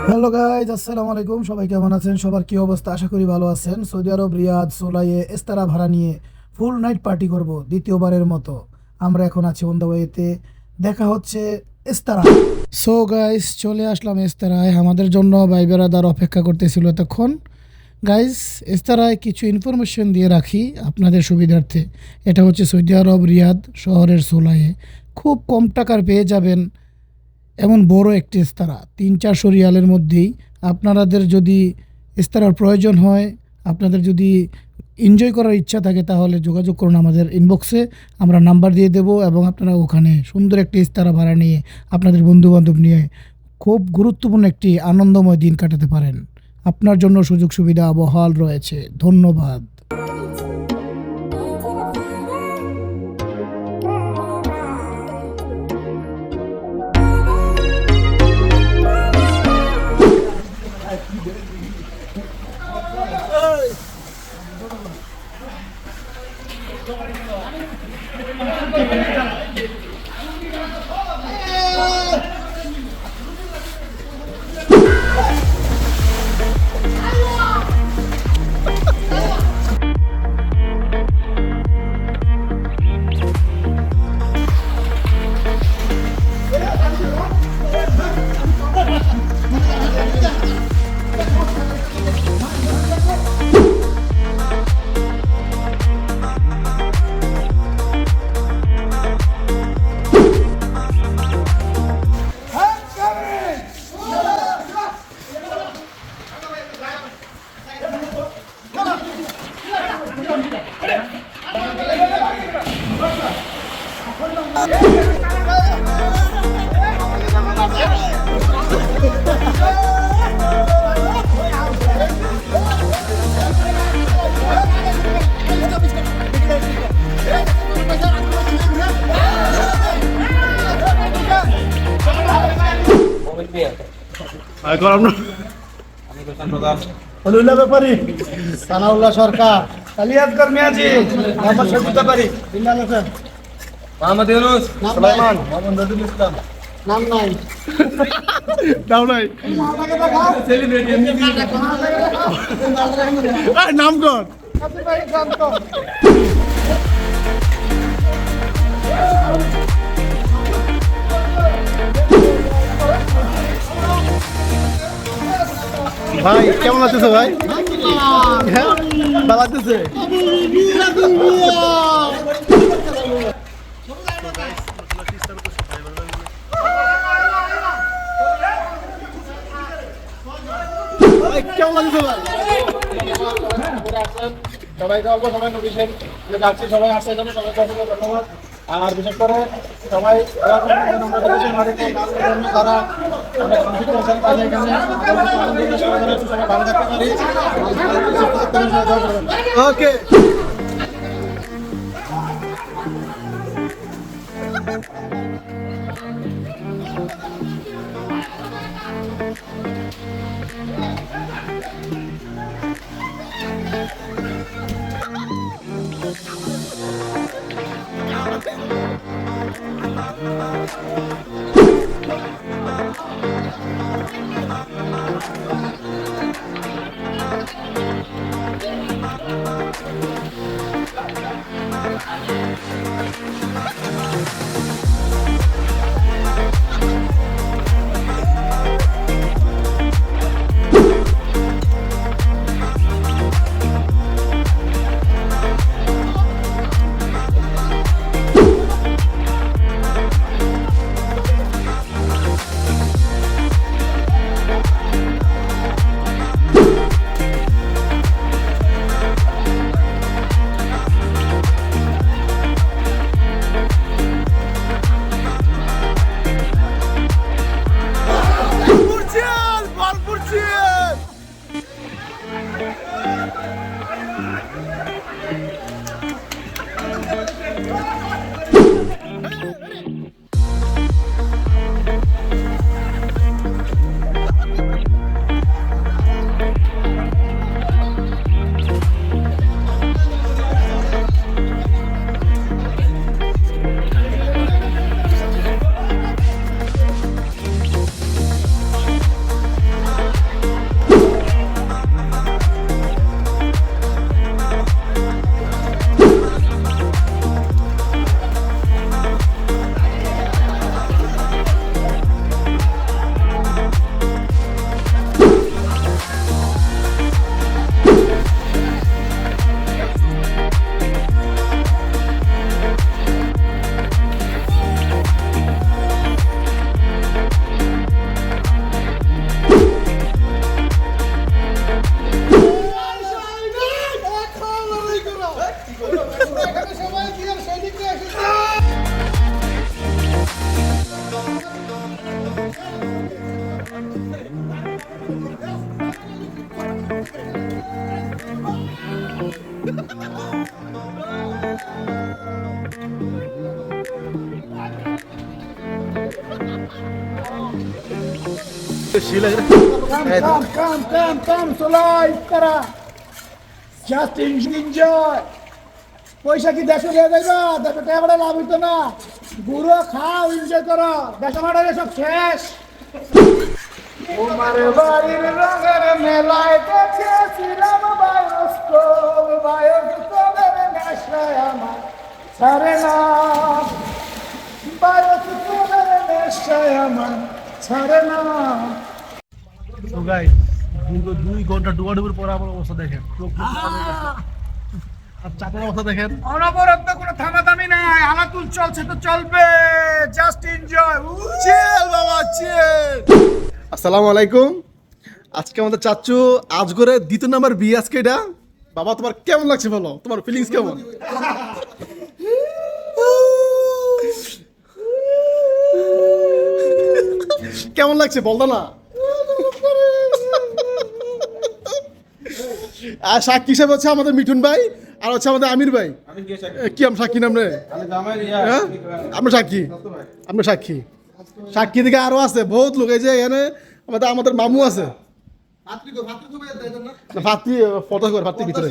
Hello guys, আসসালামু আলাইকুম। সবাই কেমন আছেন? সবার কি অবস্থা? আশা করি ভালো আছেন। সৌদি আরব রিয়াদ সোলাইয়ে এস্তারা ভাড়া নিয়ে ফুল নাইট পার্টি করব দ্বিতীয়বারের মতো। আমরা এখন আছি অন দ্য ওয়েতে, দেখা হচ্ছে এস্তারা। সো গাইজ, চলে আসলাম এস্তারায়। আমাদের জন্য ভাই বেরাদার অপেক্ষা করতেছিল এতক্ষণ। গাইজ, এস্তারায় কিছু ইনফরমেশন দিয়ে রাখি আপনাদের সুবিধার্থে। এটা হচ্ছে সৌদি আরব রিয়াদ শহরের সোলাইয়ে। খুব কম টাকার পেয়ে যাবেন এমন বড় একটি ইস্তারা, 300-400 রিয়ালের মধ্যেই। আপনাদের যদি ইস্তারার প্রয়োজন হয়, আপনাদের যদি এনজয় করার ইচ্ছা থাকে, তাহলে যোগাযোগ করুন আমাদের ইনবক্সে। আমরা নাম্বার দিয়ে দেব এবং আপনারা ওখানে সুন্দর একটি ইস্তারা ভাড়া নিয়ে আপনাদের বন্ধুবান্ধব নিয়ে খুব গুরুত্বপূর্ণ একটি আনন্দময় দিন কাটাতে পারেন। আপনার জন্য সুযোগ সুবিধা বহাল রয়েছে। ধন্যবাদ। ব্যাপারী সানাউল্লাহ সরকার, কালিয়াতগর মিয়াজি, মোহাম্মদ শফিক ব্যাপারী, বিল্লাল হোসেন, মোহাম্মদ ইউনুস, সুলাইমান, মোহাম্মদ নজরুল ইসলাম। নাম নাই, সেলিব্রিটি নাম কর। ভাই কেমন আছো ভাই? হ্যাঁ, ভালো লাগতেছে। কেমন লাগছে ভাই? সবাইকে অল্প সময় নোটিশেন যাচ্ছি, সবাই আসছে জন্য সবাইকে অসংখ্য ধন্যবাদ। আর বিশেষ করে সবাই তারা অনেক কনফিউজ হয়েছেন, তাই এখানে সবাই ভালো থাকতে পারি। ওকে। কাম চলাই তারা জাস্ট এনজয়। পয়সা কি দেশে দিয়ে যাইবা, দেশে টাকা লাভ হইতো না, ঘুরো খাও এনজয় করো, দেশে মাঠালে সব শেষ। তোমার বাড়ির রঙের মেলায় দেখেছিলাম বায়োস্কোপ, বায়োস্কোপের নেশায় আমার ছাড়ে না, বায়োস্কোপের নেশায় আমার ছাড়ে না। তো গাইস দীর্ঘ 2 ঘন্টা ডুবাডুবির পর আমার অবস্থা দেখেন, আর চাপার অবস্থা দেখেন। অনবরত কোনো থামাথামি নাই, আলাতুল চলছে তো চলবে, জাস্ট এনজয়। চিল বাবা চিল। আসসালামু আলাইকুম। আজকে আমাদের চাচ্চু আজগরের দ্বিতীয় নাম্বার বিয়ে আজকে এটা। বাবা তোমার কেমন লাগছে বলো, তোমার ফিলিংস কেমন? কেমন লাগছে বলতো না। আর সাক্ষী হিসেবে হচ্ছে আমাদের মিঠুন ভাই, আর হচ্ছে আমাদের আমির ভাই। কি আমি সাক্ষী নাম রে? হ্যাঁ আমরা সাক্ষী, আমরা সাক্ষী। সাক্ষী দিকে আরো আছে বহুত লোক, এই যে এখানে আমাদের মামু আছে। ভাতৃ ফটো কর, ভাতৃ ভিতরে।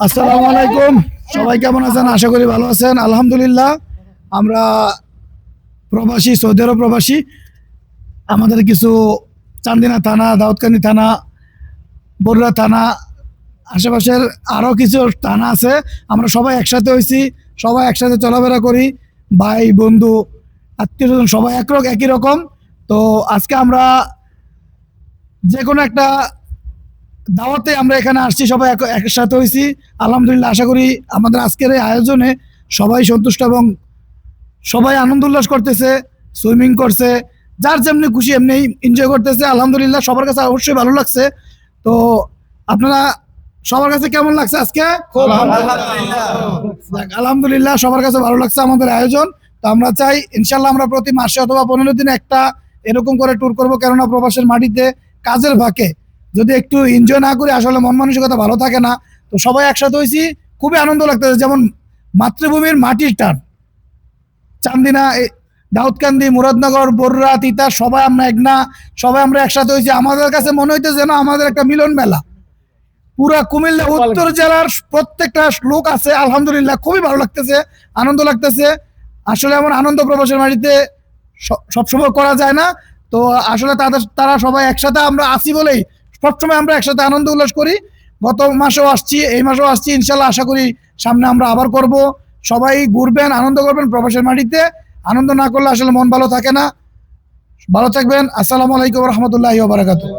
আসসালামু আলাইকুম, সবাই কেমন আছেন? আশা করি ভালো আছেন। আলহামদুলিল্লাহ, আমরা প্রবাসী, সৌদি আরব প্রবাসী। আমাদের কিছু চান্দিনা থানা, দাউদকান্দি থানা, বরুড়া থানা, আশেপাশের আরও কিছু থানা আছে। আমরা সবাই একসাথে হয়েছি, সবাই একসাথে চলাফেরা করি, ভাই বন্ধু আত্মীয় স্বজন সবাই একই রকম। তো আজকে আমরা যে কোনো একটা দাওয়াতে আমরা এখানে আসছি, সবাই একসাথে হয়েছি। আলহামদুলিল্লাহ, আশা করি আমাদের আজকের এই আয়োজনে সবাই সন্তুষ্ট এবং সবাই আনন্দ উল্লাস করতেছে, সুইমিং করছে, যার যেমনি খুশি এমনি এনজয় করতেছে। আলহামদুলিল্লাহ, সবার কাছে অবশ্যই ভালো লাগছে। তো আপনারা সবার কাছে কেমন লাগছে আজকে? আলহামদুলিল্লাহ, সবার কাছে ভালো লাগছে আমাদের আয়োজন। তো আমরা চাই ইনশাল্লাহ আমরা প্রতি মাসে অথবা 15 দিনে একটা এরকম করে ট্যুর করবো, কেননা প্রবাসের মাটিতে কাজের ফাঁকে যদি একটু এনজয় না করি আসলে মন মানসিকতা ভালো থাকে না। তো সবাই একসাথে হয়েছি, খুবই আনন্দ লাগতেছে। যেমন মাতৃভূমির মাটির টান, চান্দিনা, দাউদকান্দি, মুরাদনগর, বরুড়া, তিতাস, সবাই আমরা সবাই আমরা একসাথে হয়েছি। আমাদের কাছে মনে হইতেছে যেন আমাদের একটা মিলন মেলা। পুরা কুমিল্লা উত্তর জেলার প্রত্যেকটা লোক আছে। আলহামদুলিল্লাহ, খুবই ভালো লাগতেছে, আনন্দ লাগতেছে। আসলে এমন আনন্দ প্রবাসের মাটিতে সবসময় করা যায় না। তো আসলে তারা সবাই একসাথে আমরা আসি বলেই সবসময় আমরা একসাথে আনন্দ উল্লাস করি। গত মাসেও আসছি, এই মাসেও আসছি, ইনশাল্লাহ আশা করি সামনে আমরা আবার করব। সবাই ঘুরবেন, আনন্দ করবেন প্রবাসের মাটিতে। আনন্দ না করলে আসলে মন ভালো থাকে না। ভালো থাকবেন। আসসালামু আলাইকুম রহমতুল্লাহি ওয়া বারাকাতুহু।